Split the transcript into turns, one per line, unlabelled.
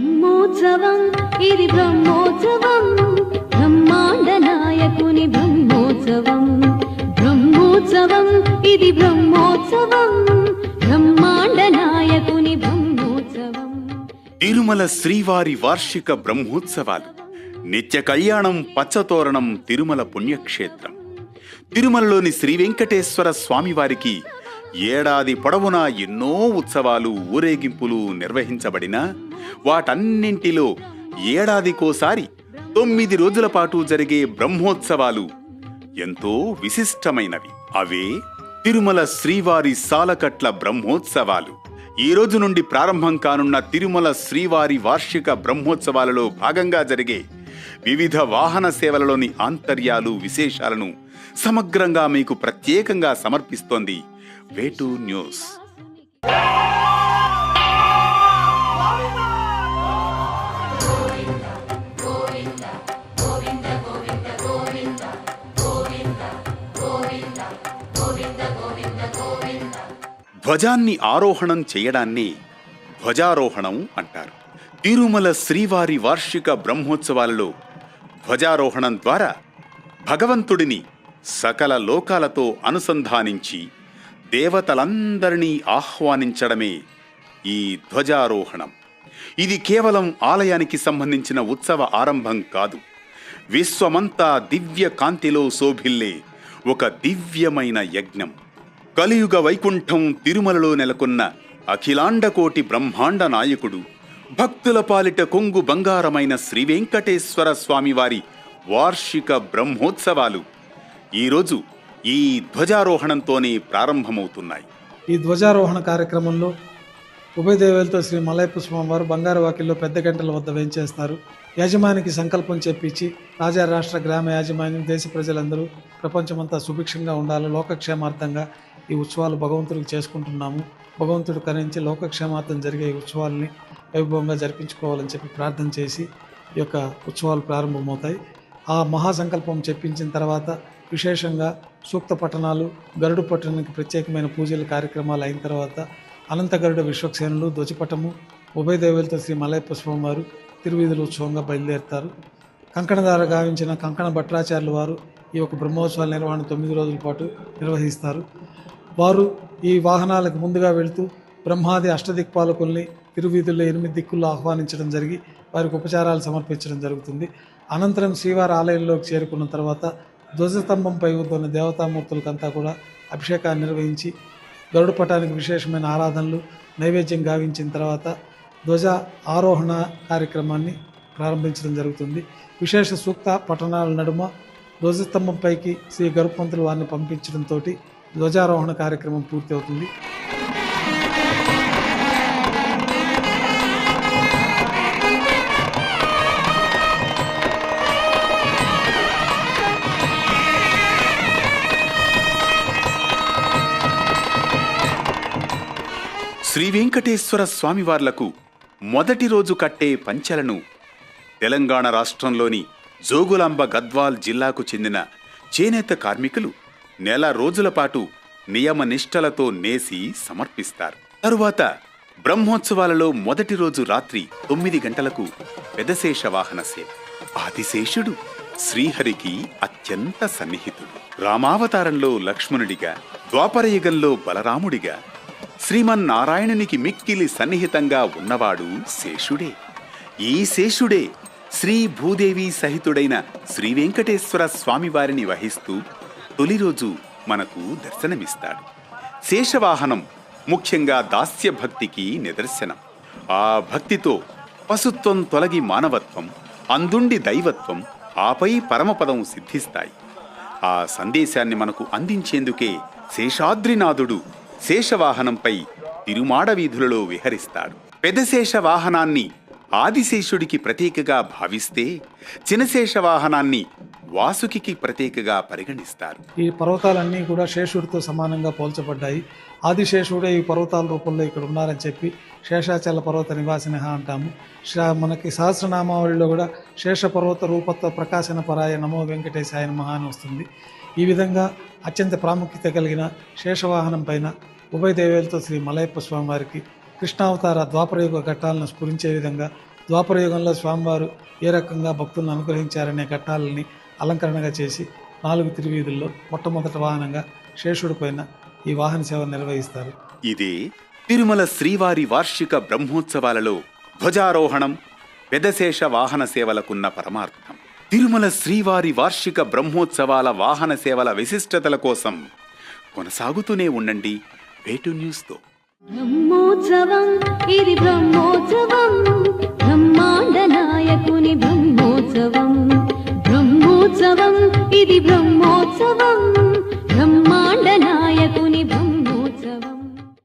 బ్రహ్మోత్సవం ఇది బ్రహ్మోత్సవం, బ్రహ్మాండ నాయకుని బ్రహ్మోత్సవం. బ్రహ్మోత్సవం ఇది బ్రహ్మోత్సవం, బ్రహ్మాండ నాయకుని బ్రహ్మోత్సవం.
తిరుమల శ్రీవారి వార్షిక బ్రహ్మోత్సవాలు. నిత్య కళ్యాణం పచ్చతోరణం తిరుమల పుణ్యక్షేత్రం. తిరుమలలోని శ్రీ వెంకటేశ్వర స్వామివారికి ఏడాది పొడవునా ఎన్నో ఉత్సవాలు, ఊరేగింపులు నిర్వహించబడినా వాటన్నింటిలో ఏడాదికోసారి 9 రోజుల పాటు జరిగే బ్రహ్మోత్సవాలు ఎంతో విశిష్టమైనవి. అవే తిరుమల శ్రీవారి సాలకట్ల బ్రహ్మోత్సవాలు. ఈ రోజు నుండి ప్రారంభం కానున్న తిరుమల శ్రీవారి వార్షిక బ్రహ్మోత్సవాలలో భాగంగా జరిగే వివిధ వాహన సేవలలోని ఆంతర్యాలు, విశేషాలను సమగ్రంగా మీకు ప్రత్యేకంగా సమర్పిస్తోంది వేటూ న్యూస్. ధ్వజాన్ని ఆరోహణం చేయడాన్ని ధ్వజారోహణం అంటారు. తిరుమల శ్రీవారి వార్షిక బ్రహ్మోత్సవాలలో ధ్వజారోహణం ద్వారా భగవంతుడిని సకల లోకాలతో అనుసంధానించి దేవతలందరినీ ఆహ్వానించడమే ఈ ధ్వజారోహణం. ఇది కేవలం ఆలయానికి సంబంధించిన ఉత్సవ ఆరంభం కాదు. విశ్వమంతా దివ్య కాంతిలో శోభిల్లే ఒక దివ్యమైన యజ్ఞం. కలియుగ వైకుంఠం తిరుమలలో నెలకొన్న అఖిలాండకోటి బ్రహ్మాండ నాయకుడు, భక్తుల పాలిట కొంగు బంగారమైన శ్రీ వెంకటేశ్వర స్వామివారి వార్షిక బ్రహ్మోత్సవాలు ఈరోజు ఈ ధ్వజారోహణంతోనే ప్రారంభమవుతున్నాయి.
ఈ ధ్వజారోహణ కార్యక్రమంలో ఉభయ దేవేలతో శ్రీ మలయప్ప స్వామివారు బంగారు వాకిల్లో పెద్ద గంటల వద్ద వేంచేస్తారు. యాజమానికి సంకల్పం చెప్పించి రాజా, రాష్ట్ర, గ్రామ యాజమాన్యం, దేశ ప్రజలందరూ ప్రపంచమంతా సుభిక్షంగా ఉండాలి, లోకక్షేమార్థంగా ఈ ఉత్సవాలు భగవంతుడికి చేసుకుంటున్నాము, భగవంతుడు కరించి లోకక్షేమార్థం జరిగే ఈ ఉత్సవాలని వైభవంగా జరిపించుకోవాలని చెప్పి ప్రార్థన చేసి ఈ యొక్క ఉత్సవాలు ప్రారంభమవుతాయి. ఆ మహాసంకల్పం చెప్పించిన తర్వాత విశేషంగా సూక్త పఠనాలు, గరుడు పట్టణానికి ప్రత్యేకమైన పూజల కార్యక్రమాలు అయిన తర్వాత అనంత గరుడ విశ్వక్సేనులు, ధ్వజపటము, ఉభయ దేవులతో శ్రీ మలయప్ప స్వామివారు తిరువీధుల ఉత్సవంగా బయలుదేరుతారు. కంకణధార గావించిన కంకణ భట్టాచార్యుల వారు ఈ యొక్క బ్రహ్మోత్సవాల నిర్వహణ 9 రోజుల పాటు నిర్వహిస్తారు. వారు ఈ వాహనాలకు ముందుగా వెళుతూ బ్రహ్మాది అష్టదిక్పాలకుల్ని తిరువీధుల్లో 8 దిక్కుల్లో ఆహ్వానించడం జరిగి వారికి ఉపచారాలు సమర్పించడం జరుగుతుంది. అనంతరం శ్రీవారి ఆలయంలోకి చేరుకున్న తర్వాత ధ్వజస్తంభంపై ఉన్న దేవతామూర్తులకంతా కూడా అభిషేకాన్ని నిర్వహించి గరుడు పటానికి విశేషమైన ఆరాధనలు, నైవేద్యం గావించిన తర్వాత ధ్వజ ఆరోహణ కార్యక్రమాన్ని ప్రారంభించడం జరుగుతుంది. విశేష సూక్త పఠనాల నడుమ ధ్వజస్తంభంపైకి శ్రీ గరుపంతులు వారిని పంపించడంతో ధ్వజారోహణ కార్యక్రమం పూర్తి అవుతుంది.
శ్రీ వెంకటేశ్వర స్వామివార్లకు మొదటి రోజు కట్టే పంచెలను తెలంగాణ రాష్ట్రంలోని జోగులాంబ గద్వాల్ జిల్లాకు చెందిన చేనేత కార్మికులు నెల రోజుల పాటు నియమ నిష్టలతో నేసి సమర్పిస్తారు. తరువాత బ్రహ్మోత్సవాలలో మొదటి రోజు రాత్రి 9 గంటలకు పెదశేష వాహన సేవ. ఆదిశేషుడు శ్రీహరికి అత్యంత సన్నిహితుడు. రామావతారంలో లక్ష్మణుడిగా, ద్వాపరయుగంలో బలరాముడిగా, శ్రీమన్నారాయణునికి మిక్కిలి సన్నిహితంగా ఉన్నవాడు శేషుడే. ఈ శేషుడే శ్రీ భూదేవి సహితుడైన శ్రీ వెంకటేశ్వర స్వామివారిని వహిస్తూ తొలి రోజు మనకు దర్శనమిస్తాడు. శేషవాహనం ముఖ్యంగా దాస్య భక్తికి నిదర్శనం. ఆ భక్తితో పశుత్వం తొలగి మానవత్వం, అందుండి దైవత్వం, ఆపై పరమపదం సిద్ధిస్తాయి. ఆ సందేశాన్ని మనకు అందించేందుకే శేషాద్రినాథుడు శేషవాహనంపై తిరుమాడ వీధులలో విహరిస్తాడు. పెదశేష వాహనాన్ని ఆదిశేషుడికి ప్రతీకగా భావిస్తే చినశేష వాహనాన్ని వాసుకి ప్రతీకగా పరిగణిస్తారు.
ఈ పర్వతాలన్నీ కూడా శేషుడితో సమానంగా పోల్చబడ్డాయి. ఆదిశేషుడే ఈ పర్వతాల రూపంలో ఇక్కడ ఉన్నారని చెప్పి శేషాచల పర్వత నివాసిన అంటాము. మనకి సహస్రనామావళిలో కూడా శేష పర్వత రూపత్వ ప్రకాశన పరాయ నమో వెంకటేశాయ నమః అని వస్తుంది. ఈ విధంగా అత్యంత ప్రాముఖ్యత కలిగిన శేషవాహనం పైన ఉభయ దేవేలతో శ్రీ మలయప్ప స్వామివారికి కృష్ణావతార ద్వాపరయుగ ఘట్టాలను స్ఫురించే విధంగా ద్వాపర యుగంలో స్వామివారు ఏ రకంగా భక్తులను అనుగ్రహించారనే ఘట్టాలని అలంకరణగా చేసి 4 తిరువీధుల్లో మొట్టమొదటి వాహనంగా శేషుడి పైన ఈ వాహన సేవ నిర్వహిస్తారు.
ఇదే తిరుమల శ్రీవారి వార్షిక బ్రహ్మోత్సవాలలో ధ్వజారోహణం పెదశేష వాహన సేవలకున్న పరమార్థం. తిరుమల శ్రీవారి వార్షిక బ్రహ్మోత్సవాల వాహన సేవల విశిష్టతల కోసం కొనసాగుతూనే ఉండండి వేటు న్యూస్తో.
బ్రహ్మోత్సవం ఇది బ్రహ్మోత్సవం, బ్రహ్మాండ నాయకుని బ్రహ్మోత్సవం. బ్రహ్మోత్సవం ఇది